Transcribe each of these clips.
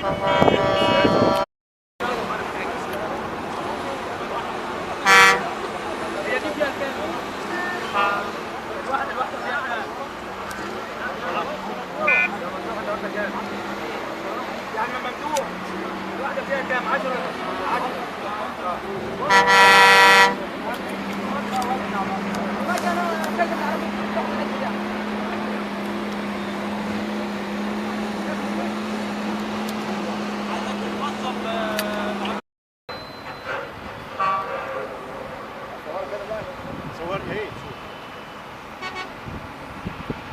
يعني ممدوح الواحدة فيها كام؟ 10 صورني ايه؟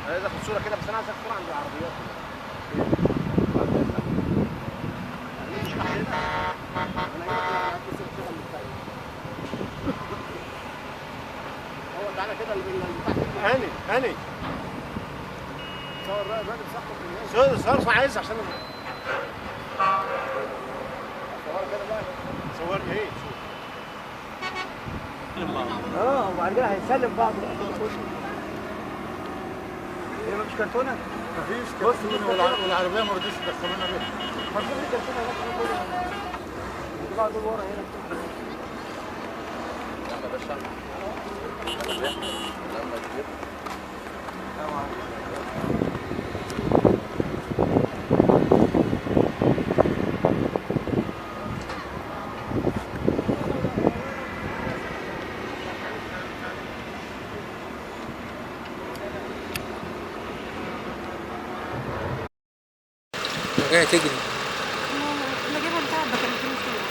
عايز اخد صورة كده، بس انا عايز اخد صورة عند العربيات. هو تعالى كده هاني هاني صور بقى الراجل صاحبك صور عايز عشان صور كده بقى. صورني ايه؟ وبعد كده هيسلم بعض. هي مفيش كرتونه؟ مفيش كرتونه والعربيه ما رضيتش تدخلونا بيها. ما فيش كرتونه هناك بعض ورا هنا. يلا يا باشا لما تجيب جاي تجري. انا جايبها بتاع بكلمتني فيه.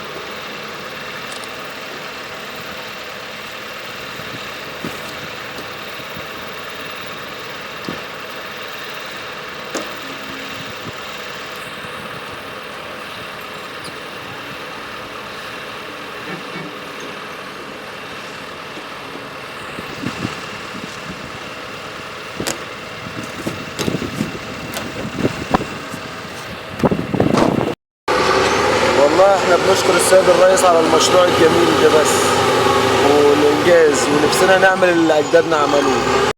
والله احنا بنشكر السيد الرئيس على المشروع الجميل ده بس والانجاز، ونفسنا نعمل اللي اجدادنا عملوه.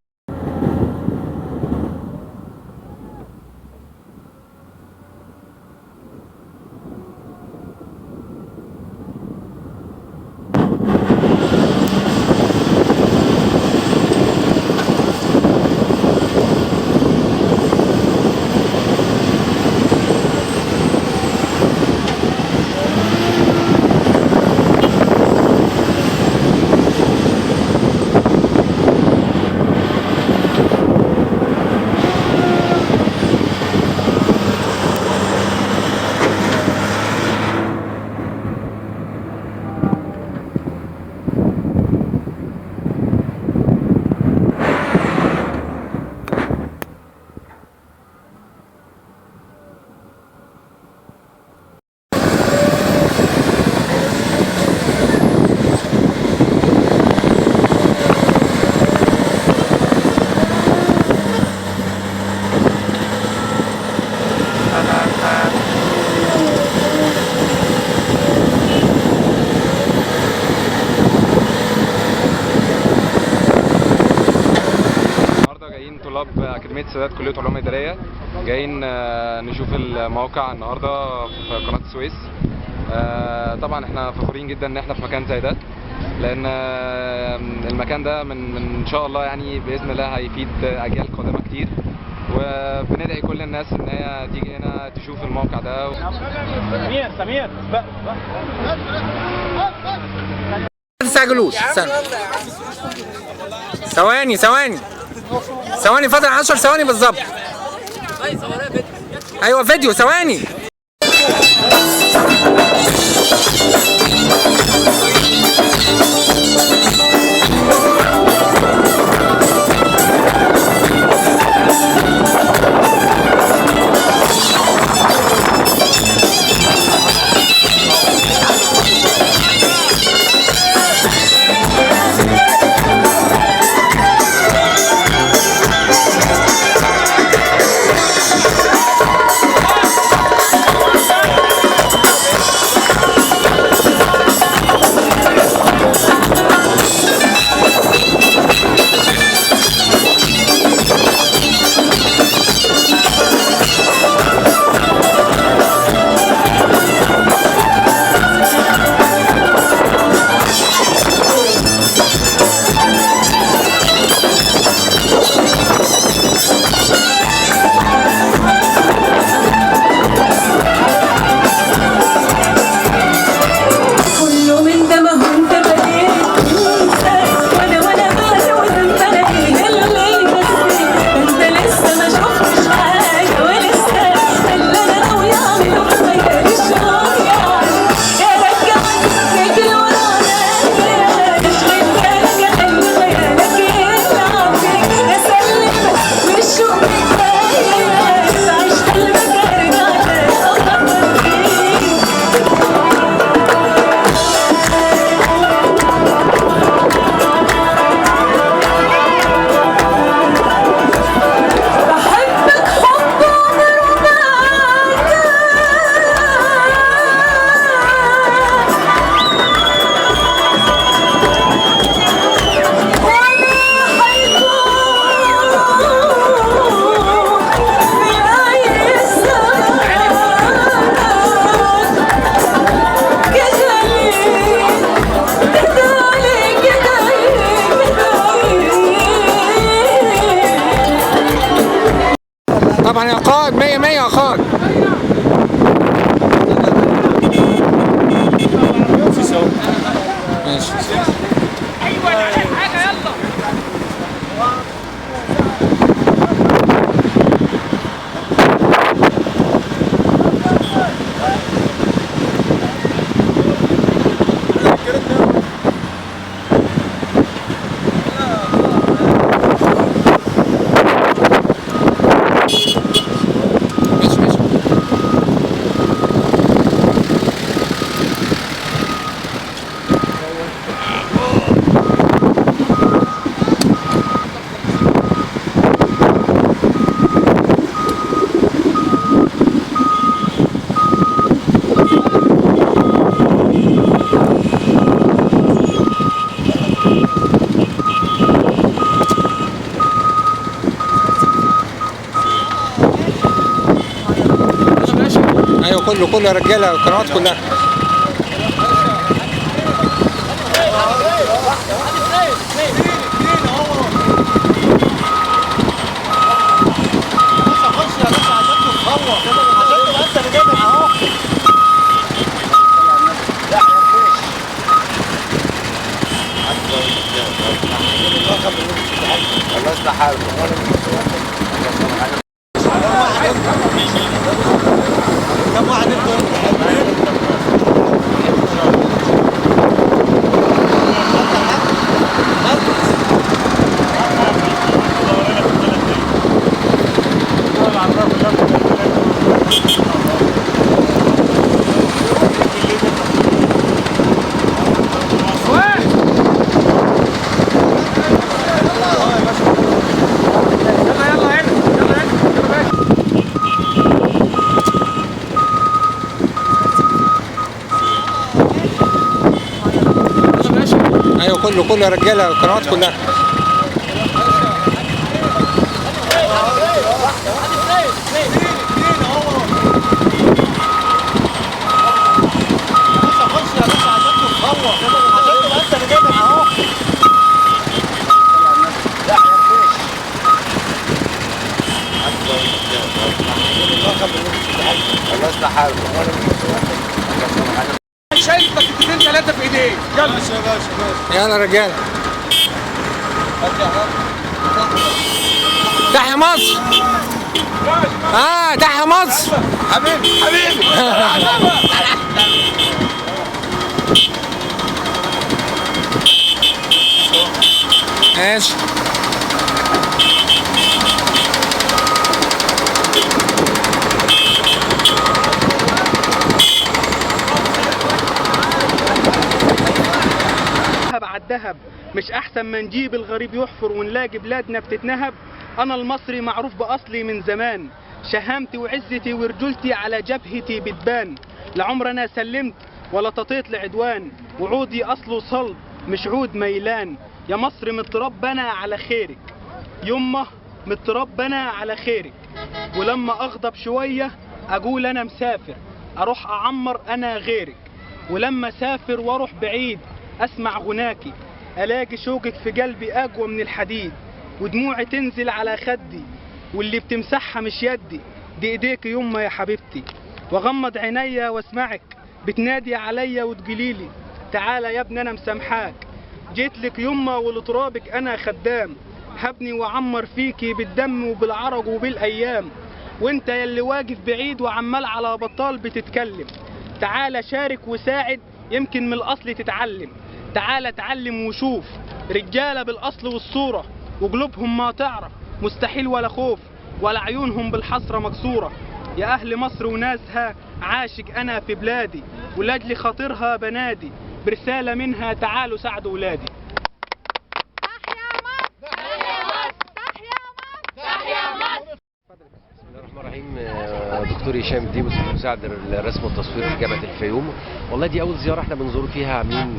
طلاب أكاديمية السادات كلية علوم إدارية جايين نشوف الموقع النهارده في قناة السويس. طبعا احنا فخورين جدا ان احنا في مكان زي ده، لان المكان ده من ان شاء الله يعني باذن الله هيفيد اجيال قادمه كتير، وبندعي كل الناس ان هي تيجي هنا تشوف الموقع ده. سمير ما تستعجلوش، ثواني فاضل 10 ثواني بالظبط. ايوه فيديو، ثواني. طبعا يا قائد 100 100 يا قائد. ماشي. ايوه حاجه يلا. ماشي ماشي. ايوه كله يا رجاله، القنوات كلها. كم واحد ايوه كله يا رجاله، القنوات كلها. شايف باكيتين 3 في ايديه. يلا ماشي يا باشا ماشي. يلا يا رجاله. تحيا مصر. تحيا مصر. حبيبي ماشي. على الذهب مش احسن ما نجيب الغريب يحفر ونلاقي بلادنا بتتنهب. انا المصري معروف باصلي من زمان، شهامتي وعزتي ورجولتي على جبهتي بتبان. لعمرنا سلمت ولا تطيت لعدوان، وعودي اصله صلب مش عود ميلان. يا مصر متربنا على خيرك، يمه متربنا على خيرك. ولما اغضب شويه اقول انا مسافر، اروح اعمر انا غيرك. ولما اسافر واروح بعيد اسمع غناكي، الاقي شوقك في قلبي اقوى من الحديد. ودموعي تنزل على خدي واللي بتمسحها مش يدي، دي ايديك يما يا حبيبتي. واغمض عينيا واسمعك بتنادي عليا وتقوليلي تعالى يا ابني انا مسامحاك. جيت لك يما ولترابك انا خدام، هبني وعمر فيكي بالدم وبالعرق وبالايام. وانت يلي واقف بعيد وعمال على بطال بتتكلم، تعالى شارك وساعد يمكن من الاصل تتعلم. تعالى اتعلم وشوف رجاله بالاصل والصوره، وقلوبهم ما تعرف مستحيل ولا خوف، ولا عيونهم بالحسره مكسوره. يا اهل مصر وناسها عاشق انا في بلادي، ولاجل خاطرها بنادي برساله منها تعالوا ساعدوا ولادي. تحيا مصر! تحيا مصر! تحيا مصر! بسم الله الرحمن الرحيم. الدكتور هشام ديبوس مساعد الرسم والتصوير في جامعه الفيوم. والله دي اول زياره احنا بنزور فيها، عاملين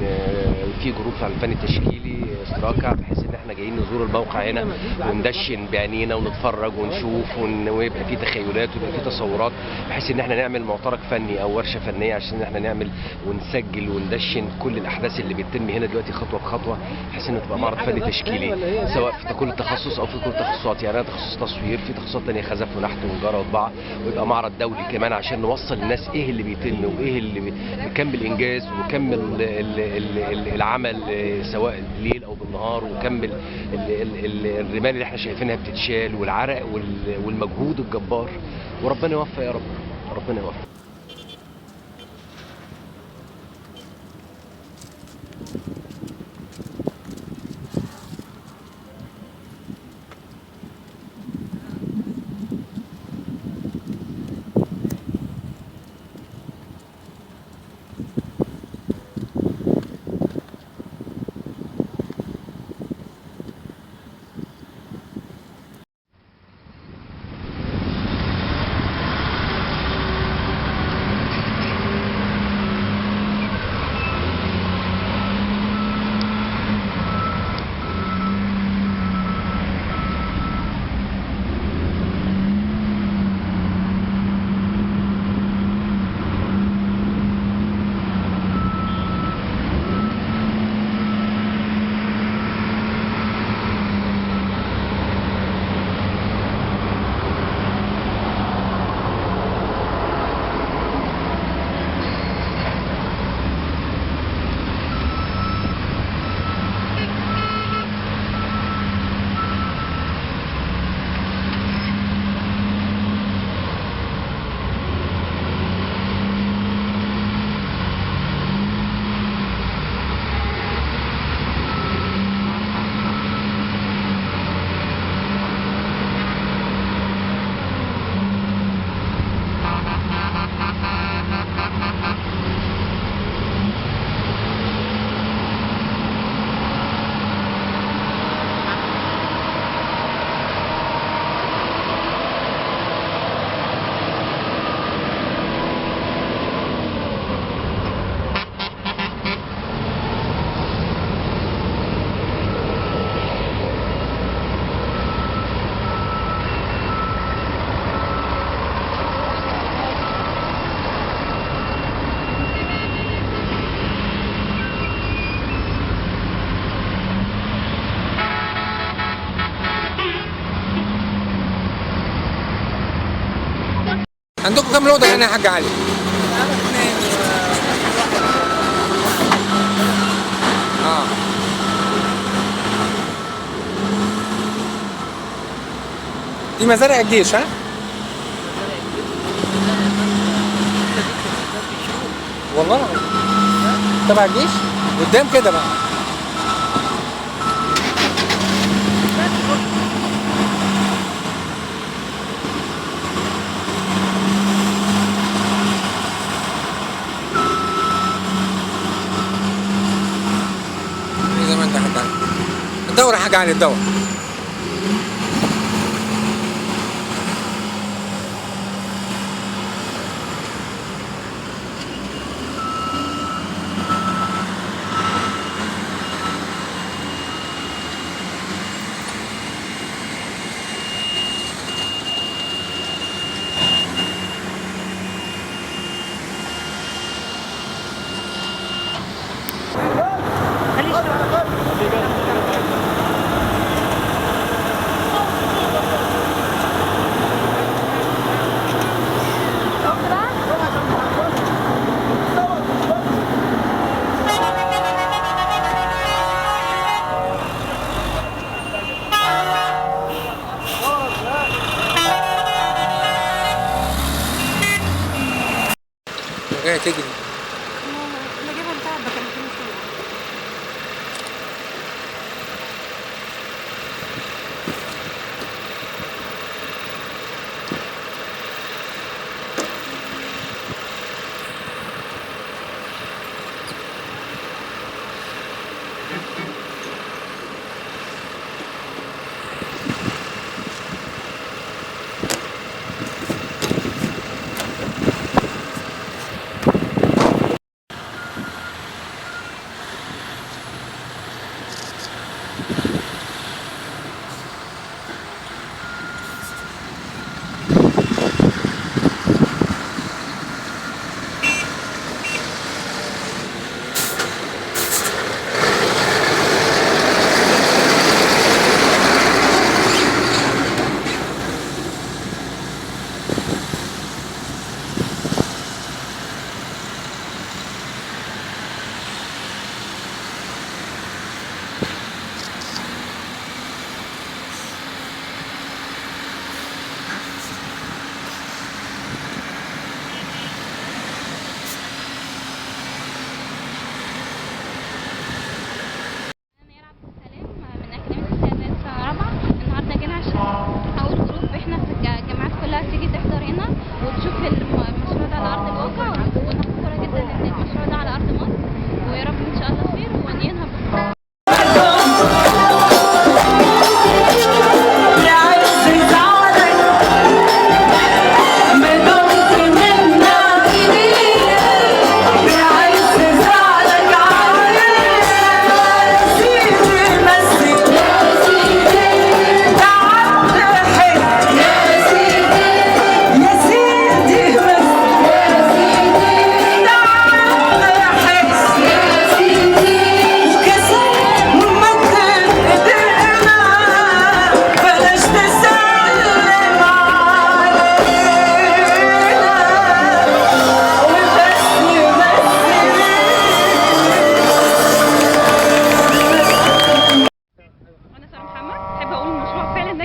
في جروب على الفن التشكيلي اشتراكه، بحيث ان احنا جايين نزور الموقع هنا وندشن بعينينا ونتفرج ونشوف ويبقى في تخيلات ويبقى في تصورات، بحيث ان احنا نعمل معترك فني او ورشه فنيه عشان احنا نعمل ونسجل وندشن كل الاحداث اللي بتتم هنا دلوقتي خطوه بخطوه، بحيث ان تبقى معرض فني تشكيلي سواء في كل تخصص او في كل التخصصات. يعني انا تخصص تصوير، في تخصصات ثانيه خزف ونحت ونجاره وطباعه، ويبقى معرض دولي كمان عشان نوصل للناس ايه اللي بيتم وايه اللي نكمل الانجاز ونكمل العمل سواء بالليل او بالنهار، ونكمل الرمال اللي احنا شايفينها بتتشال والعرق والمجهود الجبار. وربنا يوفق يا رب، ربنا يوفق. عندكم كام لوضه هنا يا حاج علي؟ دي مزارع الجيش ها؟ والله العظيم تبع الجيش؟ قدام كده بقى. زي ما انت حاج علي. الدور يا حاج علي الدور. جاية تجري. انا جايبها بتاع بكلمتني فيها.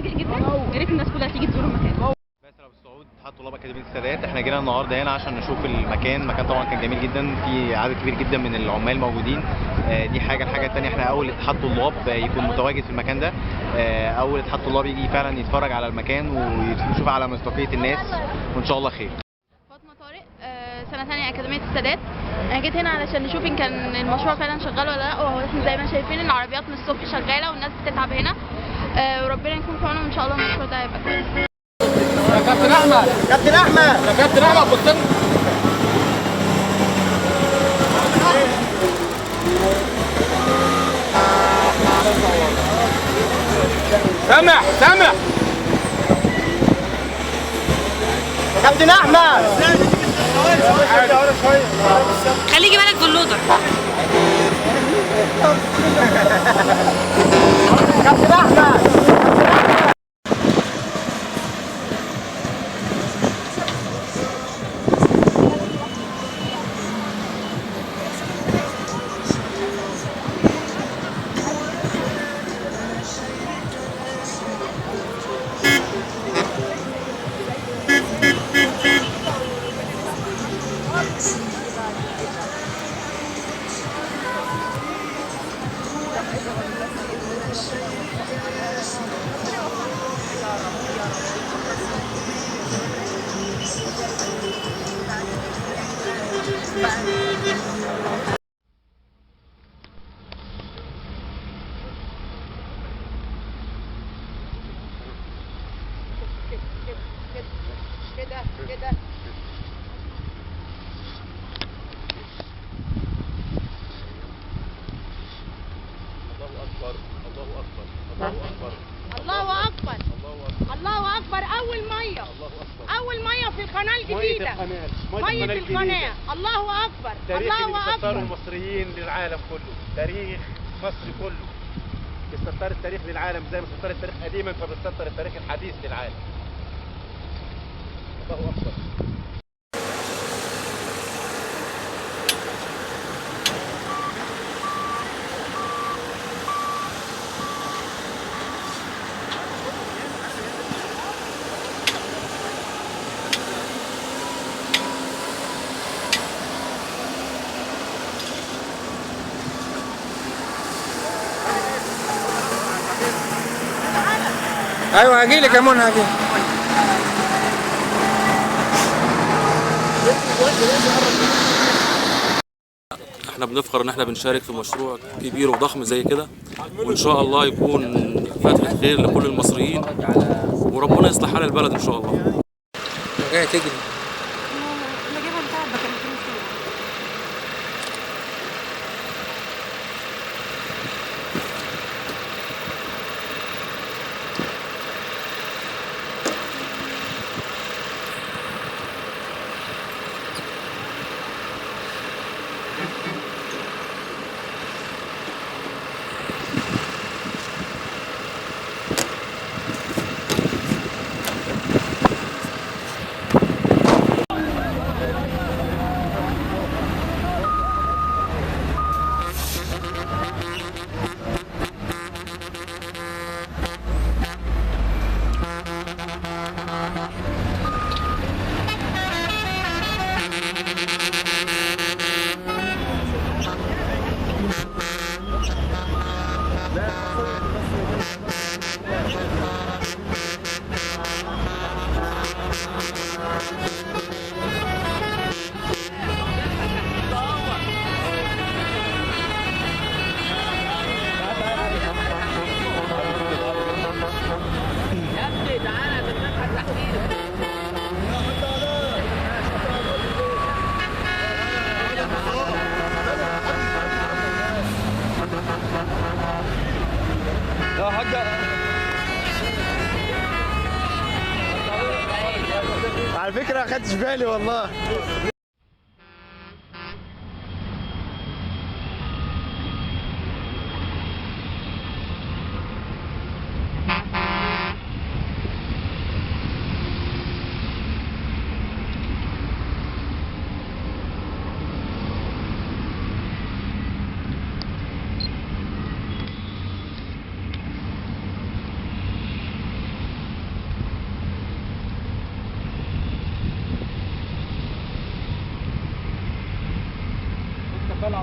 مفاجئ جدا، يا ريت الناس كلها تيجي تزور المكان. باسل ابو السعود اتحاد طلاب اكاديميه السادات. احنا جينا النهارده هنا عشان نشوف المكان طبعا كان جميل جدا، في عدد كبير جدا من العمال موجودين. دي حاجه. الحاجه الثانيه احنا اول اتحاد طلاب يكون متواجد في المكان ده، اول اتحاد طلاب يجي فعلا يتفرج على المكان ويشوف على مصداقيه الناس، وان شاء الله خير. فاطمه طارق، سنه ثانيه اكاديميه السادات. انا جيت هنا علشان نشوف ان كان المشروع فعلا شغال ولا لا، وهو احنا زي ما شايفين العربيات من الصبح شغاله والناس بتتعب هنا، وربنا يكون في عونهم ان شاء الله المشروع ده هيبقى كويس. يا كابتن احمد، كابتن احمد، يا كابتن احمد بص لنا. سامح كابتن احمد خليه يجي بالك باللودر. كابتن احمد كده الله اكبر الله اكبر. اول ميه في القناه الجديده، ميه القناه. الله اكبر الله اكبر. المصريين للعالم كله، تاريخ مصر كله بيسطر التاريخ للعالم زي ما سطر التاريخ قديما، فبيسطر التاريخ الحديث للعالم. الله اكبر. ايوه هجيلك يا منى هجيلك. احنا بنفخر ان احنا بنشارك في مشروع كبير وضخم زي كده، وان شاء الله يكون فتحة خير لكل المصريين، وربنا يصلح حال البلد ان شاء الله. جاي تجري. انا جايبها بتاع بكلمتني فيه. على فكره ما خدتش بالي والله.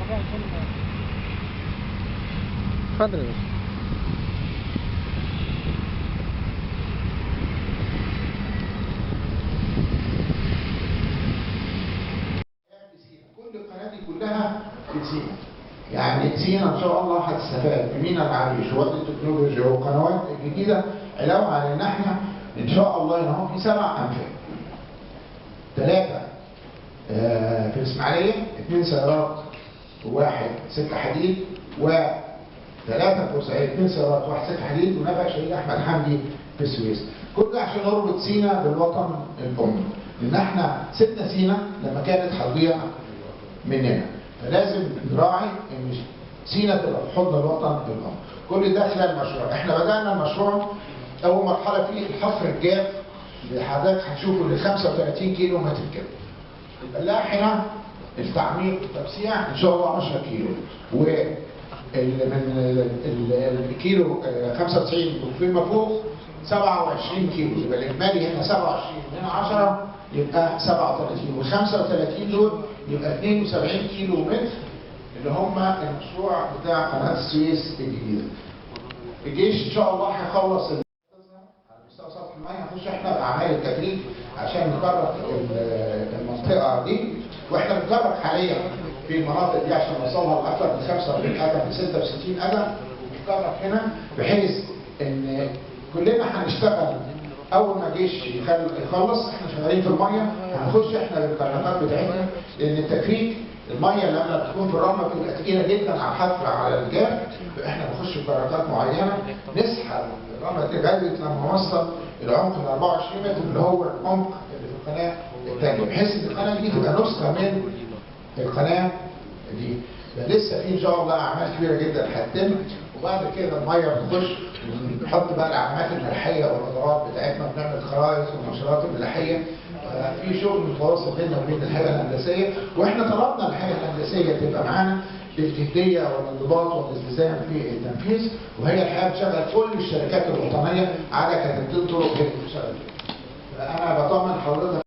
اتفضل يا باشا. كل القناه دي كلها في سينا. يعني سينا ان شاء الله هتستفاد بمينا العريش ووادي التكنولوجيا والقنوات الجديده، علاوه على ان احنا ان شاء الله هنا في 7 انفاق. 3 في الاسماعيليه، 2 سيارات وواحد سكه حديد، و3 في بورسعيد 2 سيارات وواحد سكه حديد، ونفق شهيد احمد حمدي في السويس. كل ده عشان نربط سينا بالوطن الام، لان احنا سيبنا سينا لما كانت هتضيع مننا، فلازم نراعي ان سينا تبقى في حضن الوطن الام. كل ده خلال المشروع. احنا بدانا المشروع اول مرحله فيه الحفر الجاف اللي حضرتك هتشوفه ل 35 كيلو متر كده. الفلاح هنا التعميق والتوسيع ان شاء الله 10 كيلو، من الكيلو 95 وفيما فوق 27 كيلو، يبقى الاجمالي هنا 27 هنا 10 يبقى 37، وال 35 دول يبقى 72 كيلو متر اللي هم المشروع بتاع قناه السويس الجديده. الجيش ان شاء الله هيخلص على مستوى سطح الميه، هنخش احنا باعمال التدريب عشان نكرر المنطقه دي، واحنا بنكرر حاليا في المناطق دي عشان نوصلها لاكثر من 45 قدم ل 66 قدم. بنكرر هنا بحيث ان كلنا هنشتغل اول ما الجيش يخلص. احنا شغالين في الميه، هنخش احنا بالقنوات بتاعتنا، لان التكريك الميه لما بتكون في الرمله بتبقى تقيله جدا على الحفر على الجاف، احنا بنخش بدرجات معينه نسحب الرمله لغايه لما نوصل العمق ال 24 متر اللي هو العمق اللي في القناه الثانيه، بحيث ان القناه دي تبقى نسخه من القناه دي. لسه في ان شاء الله اعمال كبيره جدا هتتم، وبعد كده الميه بتخش ونحط بقى العلامات الملحيه والادوات بتاعتنا، بنعمل خرائط والنشرات الملحيه. في شغل متواصل بيننا وبين الهيئه الهندسيه، واحنا طلبنا الهيئه الهندسيه تبقى معانا للجديه والانضباط والالتزام في التنفيذ، وهي الحقيقه بتشغل كل الشركات الوطنيه على كتابتين طرق هي اللي بتشتغل فيها. فانا بطمن حضرتك.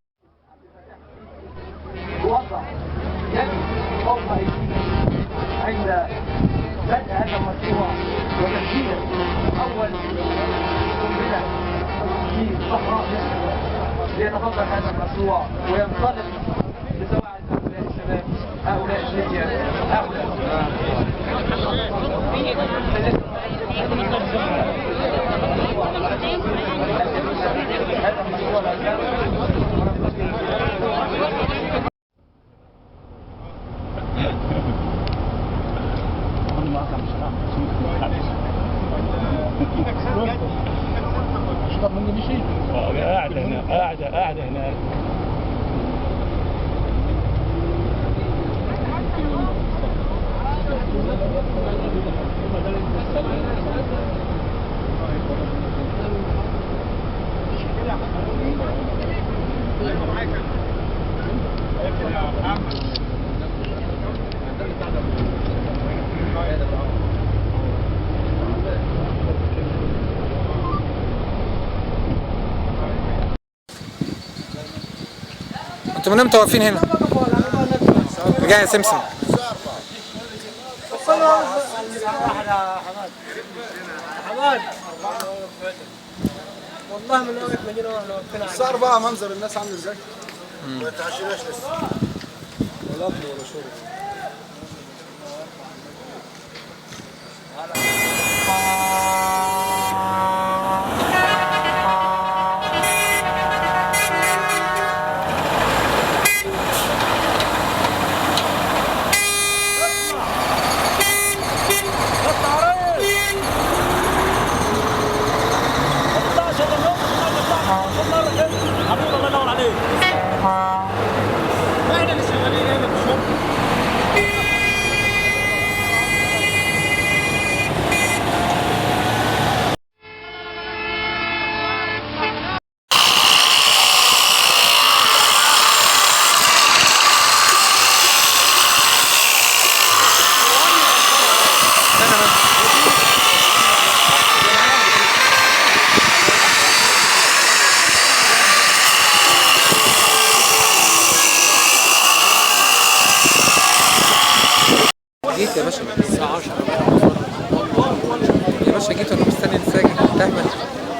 وضع يجب وضع عند بدء هذا المشروع وتسجيل اول قنبله في صحراء مصر ليتفضل هذا المشروع وينطلق لسواعد هؤلاء الشباب، هؤلاء الفتية، هؤلاء هذا المشروع اشرب مني بشيء. قاعدة هنا، قاعدة هنا. انتوا من امتى واقفين هنا؟ رجع يا سمسم. حماد والله من وقت ما جينا واحنا واقفين على صار بقى منظر الناس عامل ازاي؟ ما تعشيناش لسه ولا اكل ولا شرب.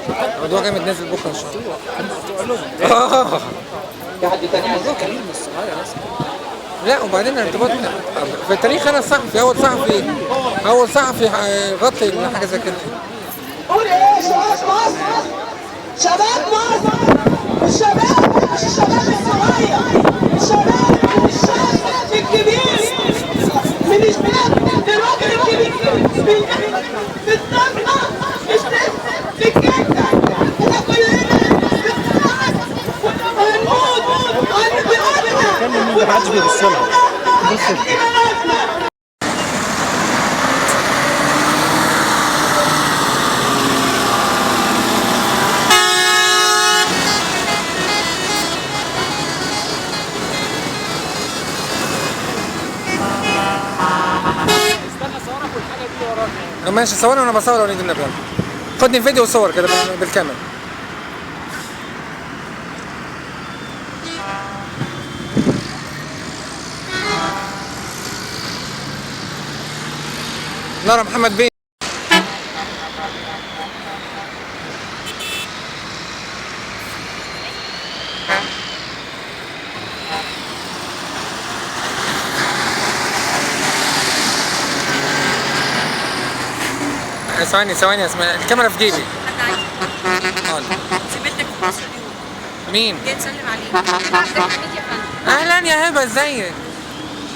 الموضوع جامد نازل بكره ان شاء الله. في حد تاني موضوع كبير مش صغير اصلا. لا وبعدين ارتباط في التاريخ، انا الصحفي اول صحفي غطي حاجه زي كده. قول ايه شباب مصر؟ شباب مصر الشباب مش الشباب الصغير، الشباب الشاب الكبير من الشاب للراجل الكبير في الصفقة في الكتة احنا كلنا هنموت هنتقابلنا محدش بيبص لها. ماشي صورني وانا بصور ونيجي النبي. خدني فيديو وصور كده بالكاميرا. نرى محمد بيه. ثواني اسمع، الكاميرا في جيبي. زميلتك في مصر اليوم. مين؟ جاي تسلم عليك. عبد الحميد يا فندم. اهلا يا هبه، ازيك؟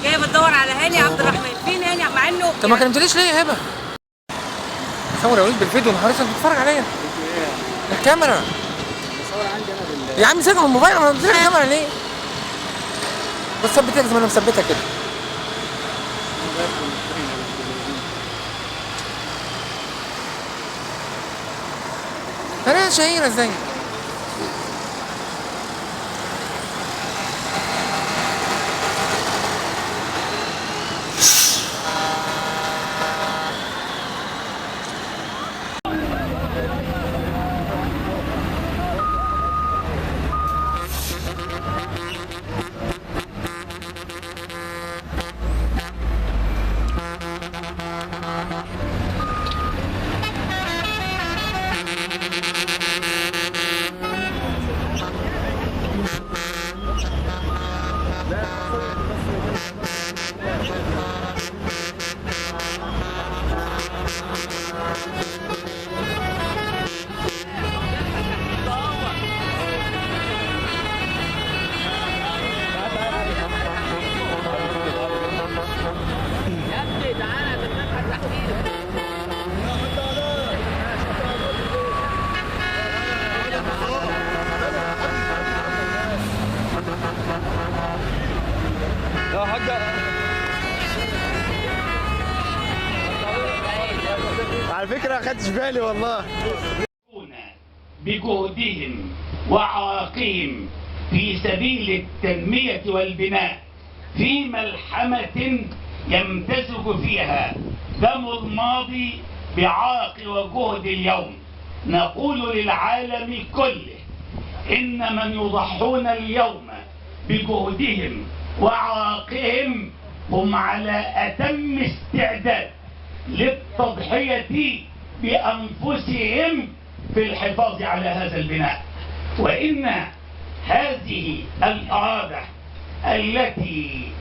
جايه بتدور على هاني عبد الرحمن، فين هاني مع انه طب ما كلمتليش ليه يا هبه؟ صور يا وليد بالفيديو، نهار اسود بتتفرج عليا. الكاميرا. بصور عندي انا يا عم سيبها من الموبايل، انا بمسك الكاميرا ليه؟ بس ثبتها زي ما انا مثبتها كده. انا شهيرة ازاي؟ على فكرة ما خدتش بالي والله. بجهدهم وعراقهم في سبيل التنمية والبناء في ملحمة يمتزج فيها دم الماضي بعرق وجهد اليوم. نقول للعالم كله إن من يضحون اليوم بجهدهم وعراقهم هم على أتم استعداد للتضحية بأنفسهم في الحفاظ على هذا البناء. وإن هذه الإرادة التي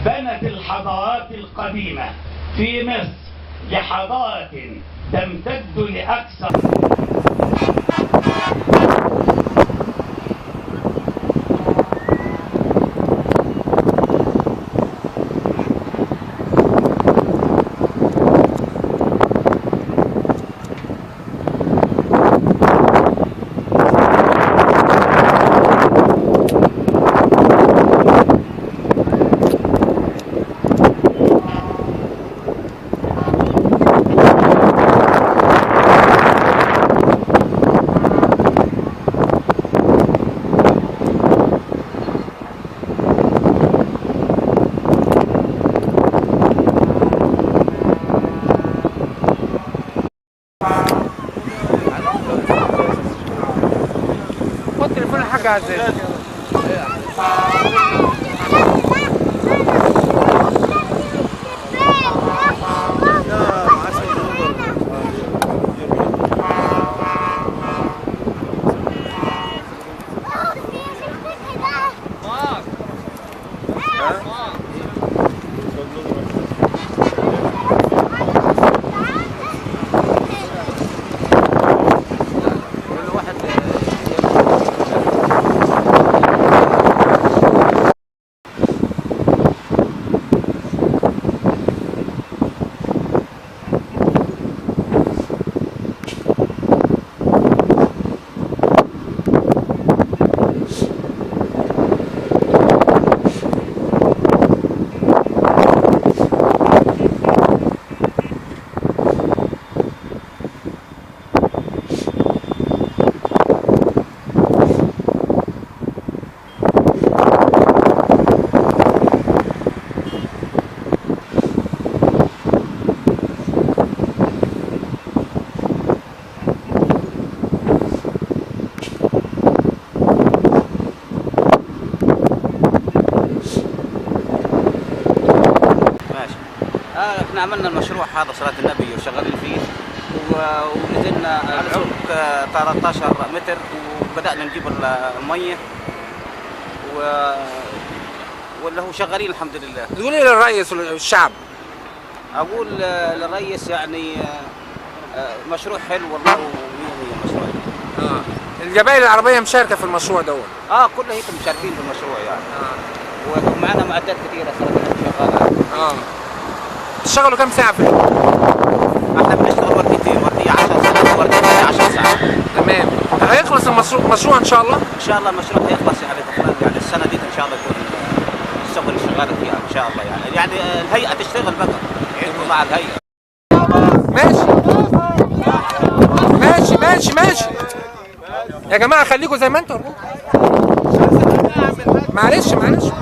بنت الحضارات القديمة في مصر لحضارة تمتد لأكثر تليفون الحاج عزيز. احنا عملنا المشروع هذا صلاة النبي وشغالين فيه ونزلنا العمق 13 متر وبدأنا نجيب المية واللي هو شغالين الحمد لله. تقول ايه للرئيس والشعب؟ اقول للرئيس يعني مشروع حلو والله مشروع. الجبائل العربية مشاركة في المشروع دوت. كلها مشاركين في المشروع يعني. ومعنا معدات كثيرة شغالة. تشتغلوا كم ساعة في اليوم؟ احنا بنشتغل ورديتين، وردية 10 ساعات ووردية 10 ساعات. تمام. هيخلص المشروع ان شاء الله؟ ان شاء الله المشروع هيخلص يعني السنة دي ان شاء الله يكون الشغل شغال فيها ان شاء الله يعني الهيئة تشتغل بقى يعيشوا مع الهيئة. ماشي يا جماعة خليكم زي ما انتوا. معلش امجد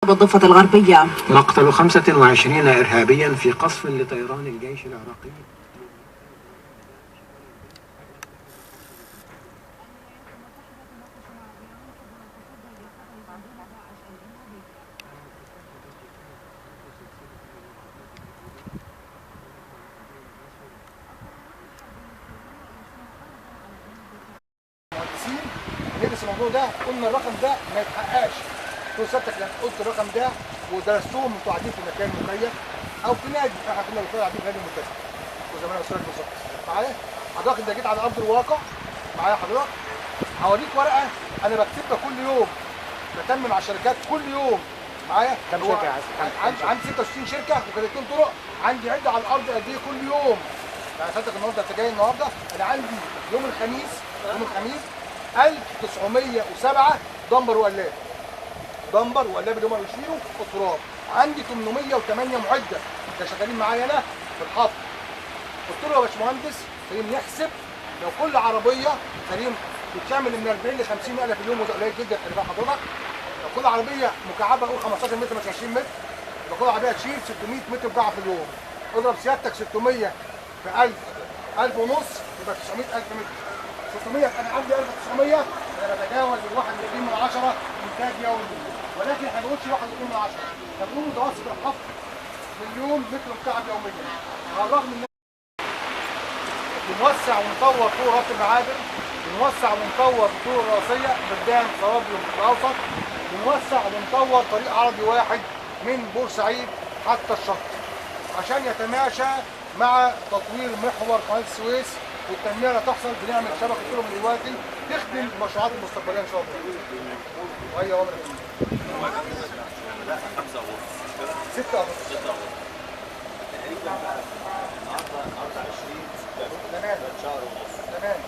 بالضفة الغربية. مقتل 25 إرهابيا في قصف لطيران الجيش العراقي. ندرس الموضوع ده، قلنا الرقم ده ما يتحققش. انتوا سيادتك لما قلت الرقم ده ودرستوهم انتوا قاعدين في مكان مكيف او في نادي، احنا كنا قاعدين في نادي متسع وزمان استاذ بالظبط. معايا حضرتك انت جيت على ارض الواقع معايا حضرتك، هوريك ورقه انا بكتبها كل يوم، بتم مع الشركات كل يوم معايا. كم شركه يا عزيزي؟ عندي 66 شركه وكلتين طرق، عندي عده على الارض قد ايه كل يوم. يعني سيادتك النهارده انت جاي النهارده انا عندي يوم الخميس 1907 دمبر وقلاب اللي هم بيشيلوا التراب. عندي 808 معده ده شغالين معايا انا في الحفر. قلت له يا باشمهندس سليم نحسب لو كل عربيه سليم بتعمل من 40 ل 50 الف في اليوم، وده قليل جدا خلي بالك حضرتك. لو كل عربيه مكعبه قول 15 متر مش 20 متر، يبقى كل عربيه تشيل 600 متر بضاعه في اليوم. اضرب سيادتك 600 في 1000 1000 ونص يبقى 900000 متر. 600 انا عندي 1900 انا بتجاوز ال 1.2 انتاج يومي، ولكن احنا ما بنقولش 1.2، احنا بنقول متوسط الحفر مليون متر مكعب يوميا. على الرغم ان بنوسع ونطور طرق ربط المعادن، بنوسع ونطور الطرق الرئيسيه بردان صوابي والاوسط، بنوسع ونطور طريق عرضي واحد من بورسعيد حتى الشط عشان يتماشى مع تطوير محور قناه السويس والتنميه اللي هتحصل. بنعمل شبكه طرق من دلوقتي تخدم المشروعات المستقبليه ان شاء الله. وهي عمر 6 أغسطس تمام شهر ونص تمام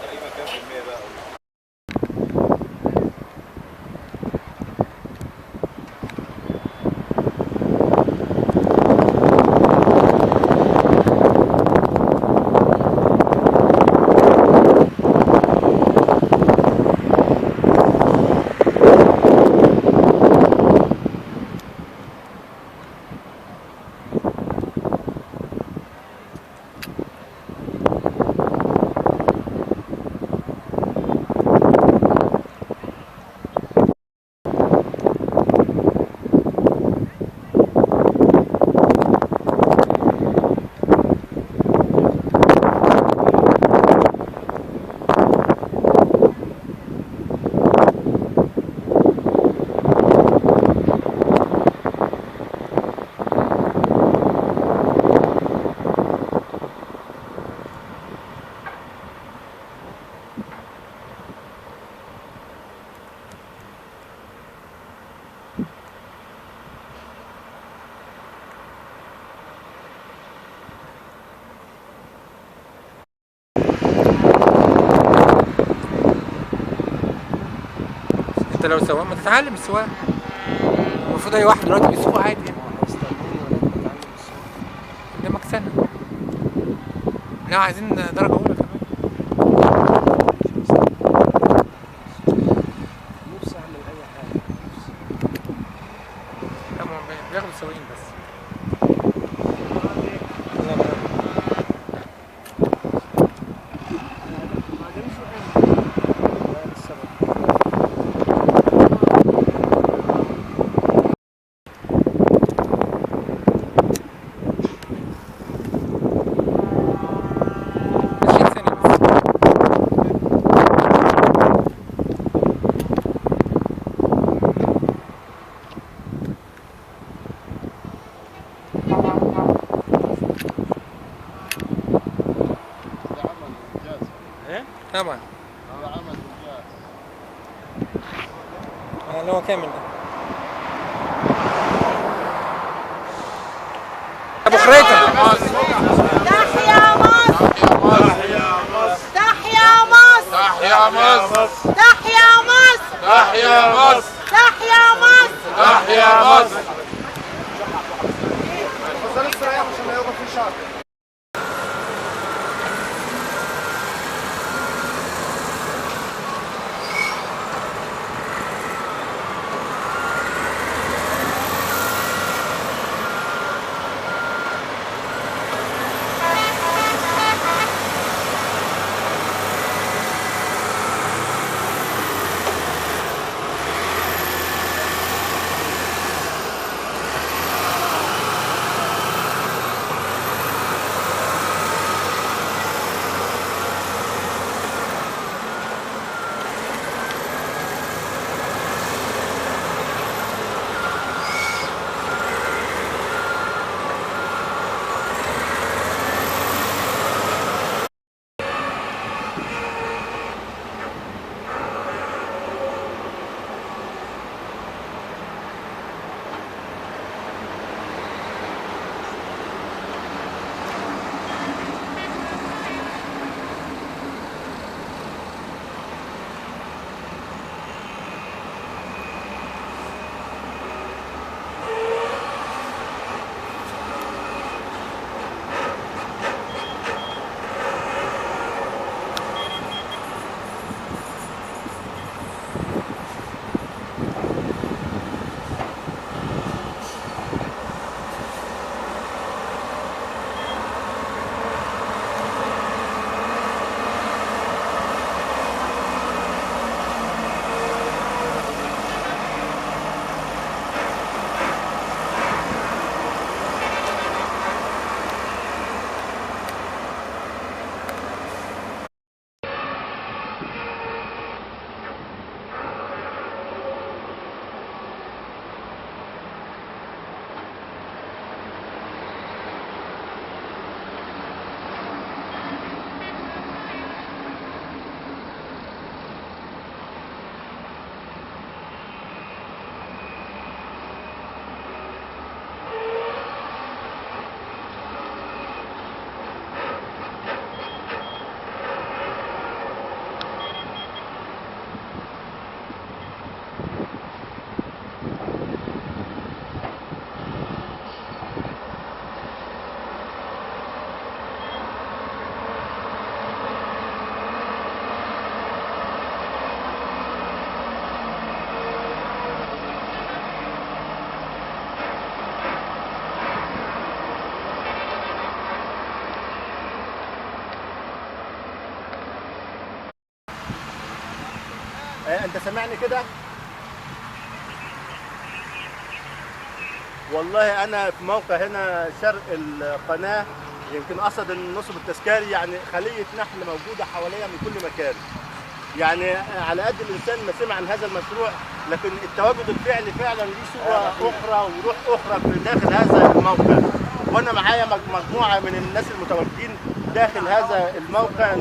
تقريبا كام في المية بقى؟ لو سواق ما تتعلم السواقه. المفروض اي واحد دلوقتي بيسوق عادي يعني. قدامك سنه. لا عايزين درجه اولى كمان. نفسي اعمل اي حاجه. لا ما بياخدوا سواقين بس. طبعا. ده عمل انجاز. اللي هو كامل ده. ابو خريطه. تحيا مصر. تحيا مصر. تحيا مصر. تحيا مصر. تحيا مصر. تحيا مصر. تحيا مصر. تحيا مصر. اتفضل استريح عشان ما يبقى في شر. انت سامعني كده؟ والله انا في موقع هنا شرق القناه، يمكن قصد النصب التذكاري، يعني خليه نحل موجوده حواليا من كل مكان. يعني على قد الانسان ما سمع عن هذا المشروع، لكن التواجد الفعلي فعلا ليه صوره اخرى وروح اخرى في داخل هذا الموقع. وانا معايا مجموعه من الناس المتواجدين داخل هذا الموقع،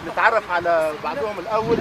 نتعرف على بعضهم الاول.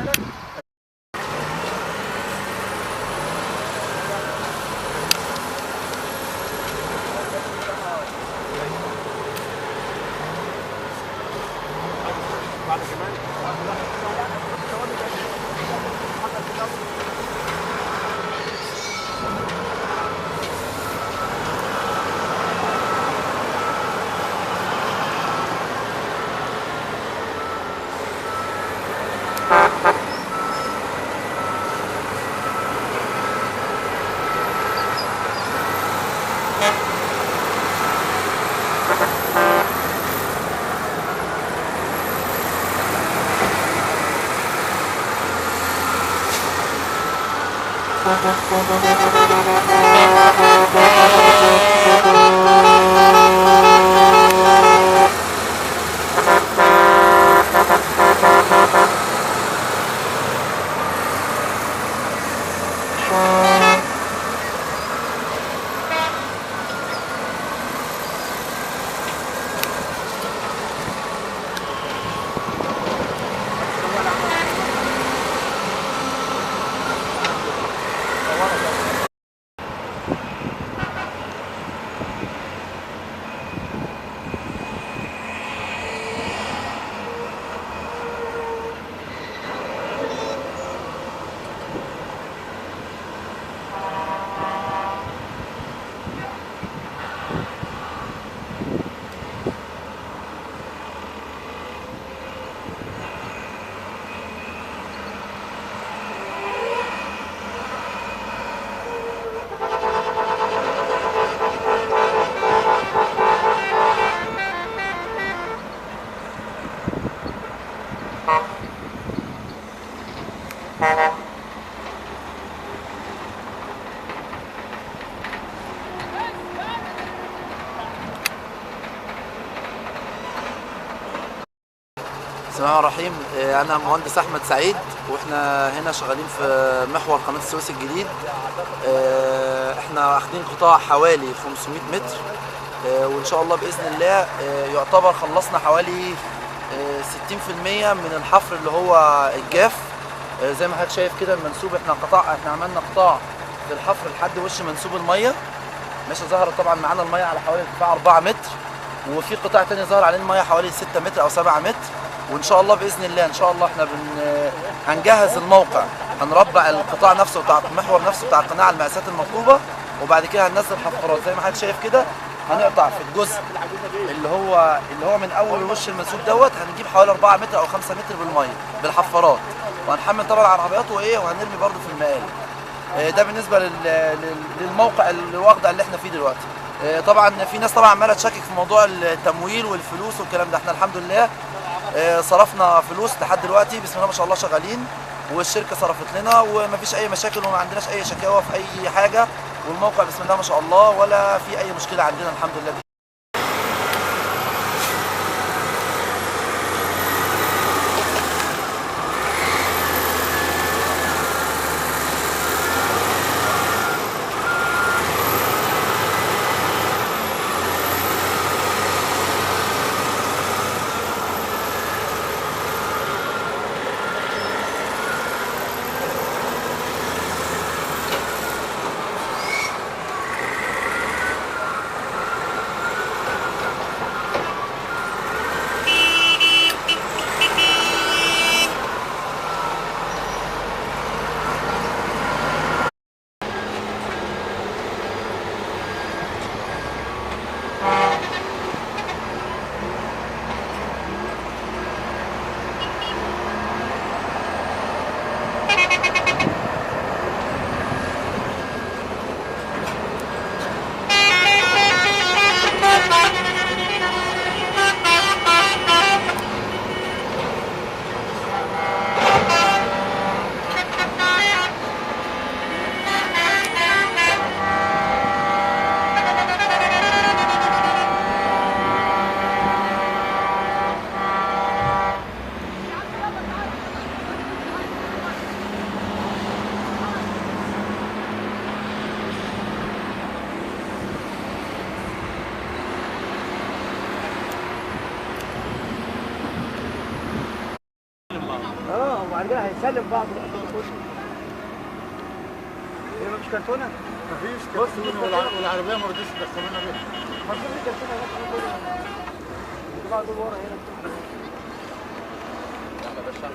بسم الله الرحمن الرحيم. أنا مهندس أحمد سعيد، وإحنا هنا شغالين في محور قناة السويس الجديد. إحنا واخدين قطاع حوالي 500 متر، وإن شاء الله بإذن الله يعتبر خلصنا حوالي 60% من الحفر اللي هو الجاف. زي ما حضرتك شايف كده المنسوب، إحنا عملنا قطاع في الحفر لحد وش منسوب المية. ماشي، ظهرت طبعا معانا المية على حوالي ارتفاع 4 متر، وفي قطاع تاني ظهر عليه المية حوالي 6 متر أو 7 متر. وان شاء الله باذن الله ان شاء الله احنا هنجهز الموقع، هنربع القطاع نفسه بتاع المحور نفسه بتاع القناة على المقاسات المطلوبه، وبعد كده هننزل حفارات زي ما حضرتك شايف كده. هنقطع في الجزء اللي هو من اول وش المنسوب دوت، هنجيب حوالي 4 متر او 5 متر بالميه بالحفارات، وهنحمل طبعا على العربيات وهنرمي برده في المقالب. ده بالنسبه للموقع الواخده اللي احنا فيه دلوقتي. طبعا في ناس طبعا عماله تشكك في موضوع التمويل والفلوس والكلام ده. احنا الحمد لله صرفنا فلوس لحد دلوقتي، بسم الله ما شاء الله شغالين، والشركه صرفت لنا ومفيش اي مشاكل وما عندناش اي شكاوى في اي حاجه، والموقع بسم الله ما شاء الله ولا في اي مشكله عندنا الحمد لله. وبعدين هيسلم بعض. هي مفيش كرتونه؟ مفيش كرتونه والعربيه ما رضيتش تدخلنا بيها. مفيش كرتونه بعض ورا هنا. يلا باشا.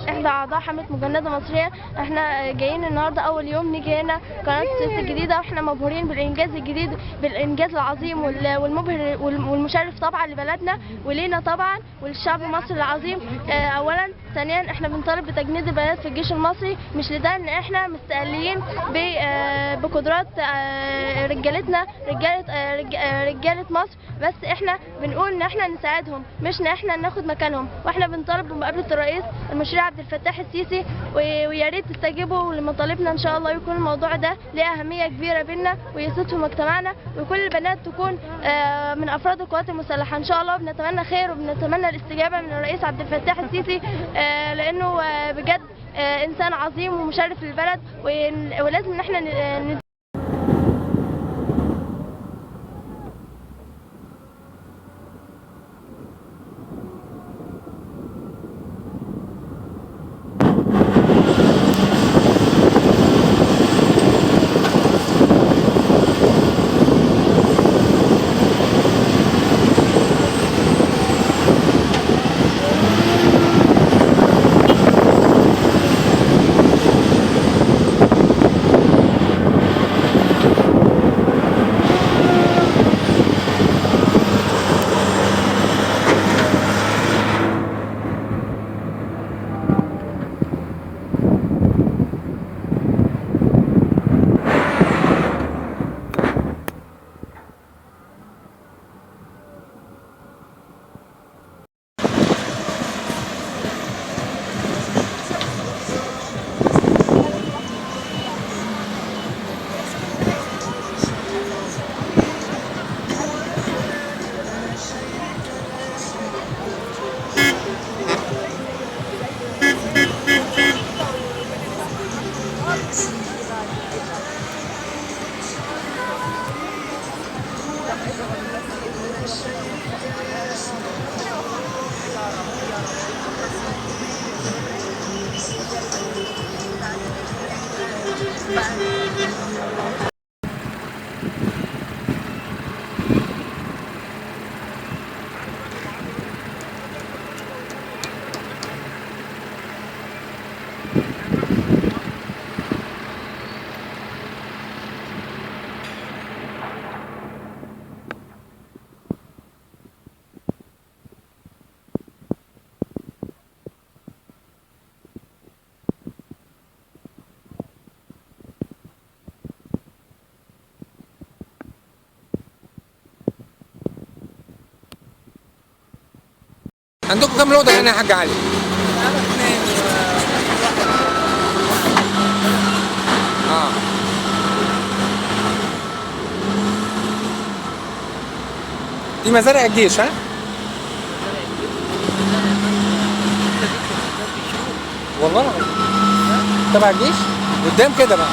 احدى اعضاء حمله مجنده مصريه. احنا جايين النهارده اول يوم نيجي هنا قناه السويس الجديده، واحنا مبهورين بالانجاز الجديد، بالانجاز العظيم والمبهر والمشرف طبعا لبلدنا ولينا طبعا وللشعب المصري العظيم. اولا، ثانيا احنا بنطالب بتجنيد البيانات في الجيش المصري، مش لده ان احنا مستقلين بقدرات رجالتنا رجاله مصر، بس احنا بنقول ان احنا نساعدهم مش ان احنا ناخد مكانهم. واحنا بنطالب بمقابله الرئيس المشير عبد الفتاح السيسي، ويا ريت تستجيبوا لمطالبنا ان شاء الله، يكون الموضوع ده له اهميه كبيره بينا ويزيد في مجتمعنا، وكل البنات تكون من افراد القوات المسلحه ان شاء الله. بنتمنى خير وبنتمنى الاستجابه من الرئيس عبد الفتاح السيسي، لانه بجد انسان عظيم ومشرف للبلد، ولازم ان احنا عندكم كام لوضة هنا يا حاج علي؟ دي مزارع الجيش ها؟ والله العظيم تبع الجيش؟ قدام كده بقى.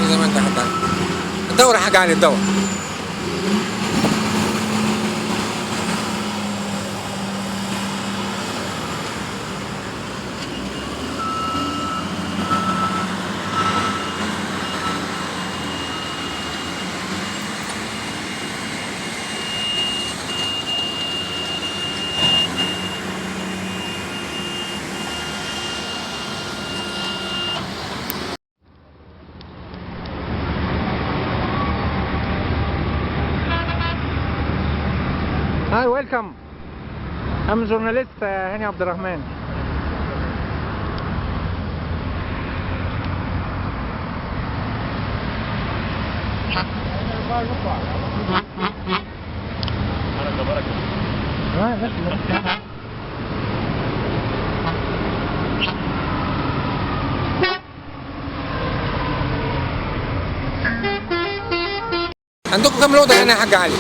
زي ما انت حاج علي. الدور يا حاج علي الدور. welcome. I'm journalist Hani Abdurrahman. عندكم كام لوضة هنا يا حاج علي؟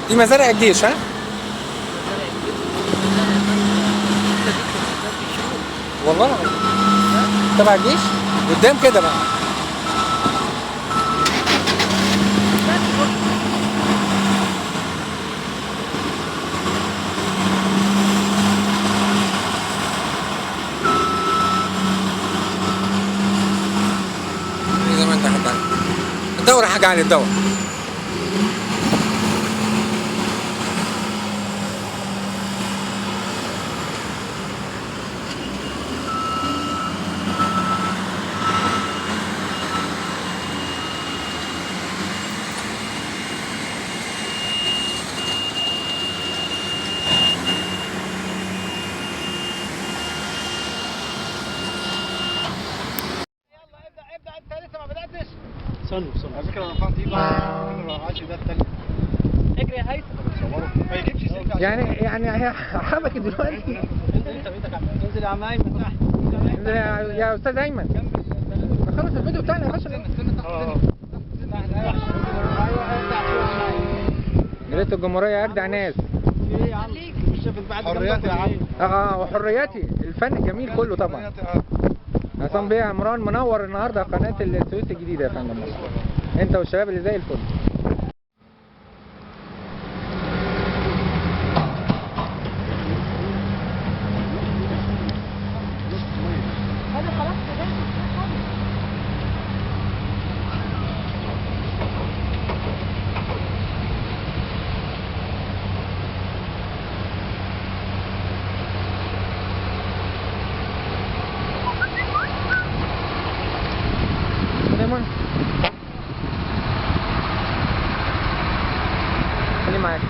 دي مزارع الجيش ها؟ والله العظيم تبع الجيش؟ قدام كده بقى. زي ما انت حاج علي. الدور يا حاج علي الدور. على فكره انا رفعت ايدي عاشي ده التاني. اجري يا هيثم ما يجيبش سلك يعني حبك دلوقتي. انزل يا عم ايمن تحت. انزل يا استاذ ايمن. خلص الفيديو بتاعنا يا باشا. جريدة الجمهورية اجدع ناس. ايه يا عم؟ شافت بعد حرياتي يا عم. وحرياتي الفن الجميل كله طبعا. عصام بيه عمران منور النهارده قناة السويس الجديدة يا فندم. انت والشباب اللي زي الفل. خلي معاك.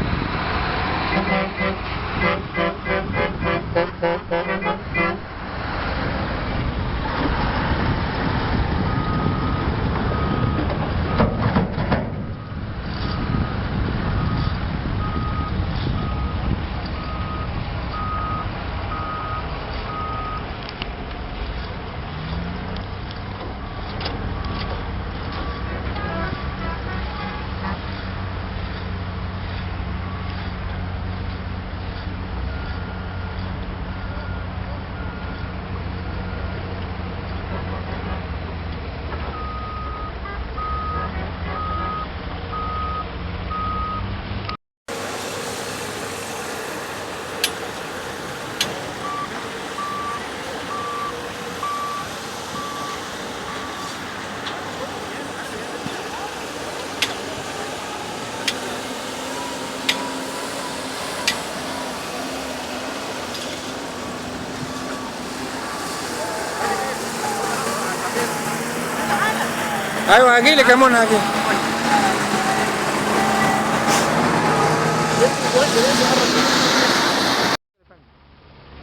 ايوه هجيلك يا منى هجيلك.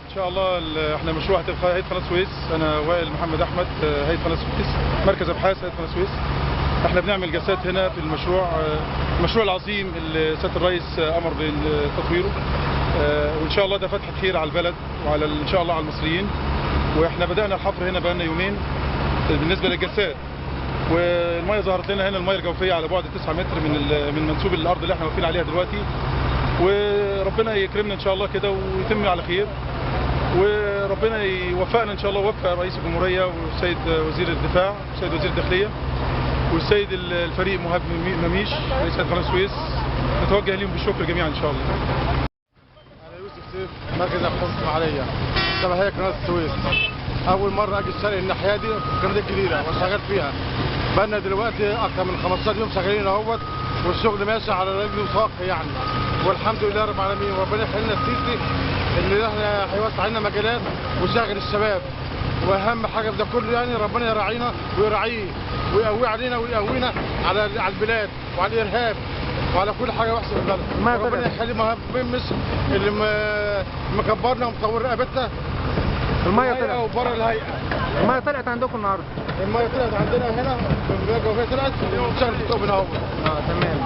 ان شاء الله احنا مشروع هيئة قناة السويس. انا وائل محمد احمد هيئة قناة السويس مركز ابحاث هيئة قناة السويس. احنا بنعمل جلسات هنا في المشروع العظيم اللي سيادة الرئيس امر بتطويره، وان شاء الله ده فتحة خير على البلد وعلى ان شاء الله على المصريين. واحنا بدأنا الحفر هنا بقالنا يومين بالنسبة للجلسات، والميه ظهرت لنا هنا الميه الجوفيه على بعد 9 متر من منسوب الارض اللي احنا واقفين عليها دلوقتي، وربنا يكرمنا ان شاء الله كده ويتم على خير، وربنا يوفقنا ان شاء الله ويوفق رئيس الجمهوريه والسيد وزير الدفاع والسيد وزير الداخليه والسيد الفريق مهاب مميش رئيس هيئة قناة السويس. نتوجه لهم بالشكر جميعا ان شاء الله. انا يوسف سيف مركز ابحاث اسماعيليه تبع هيئة قناة السويس. اول مره اجي الشرق الناحيه دي في القناه الجديده وشغال فيها. بقالنا دلوقتي اكثر من 15 يوم شغالين اهوت، والشغل ماشي على رجل وساق يعني، والحمد لله رب العالمين. وربنا يخلينا السيسي اللي احنا هيوسع لنا مجالات ويشغل الشباب واهم حاجه في ده كله يعني ربنا يراعينا ويراعيه ويقوي علينا ويقوينا على البلاد وعلى الارهاب وعلى كل حاجه وحشه في البلد. ربنا يخلي مصر اللي مكبرنا ومطور رقبتنا. الميه طلعت وبره الهيئه. الميه طلعت عندكم النهارده؟ الميه طلعت عندنا هنا في الجوفيه طلعت وشغلت الطوب هنا اهو. تمام.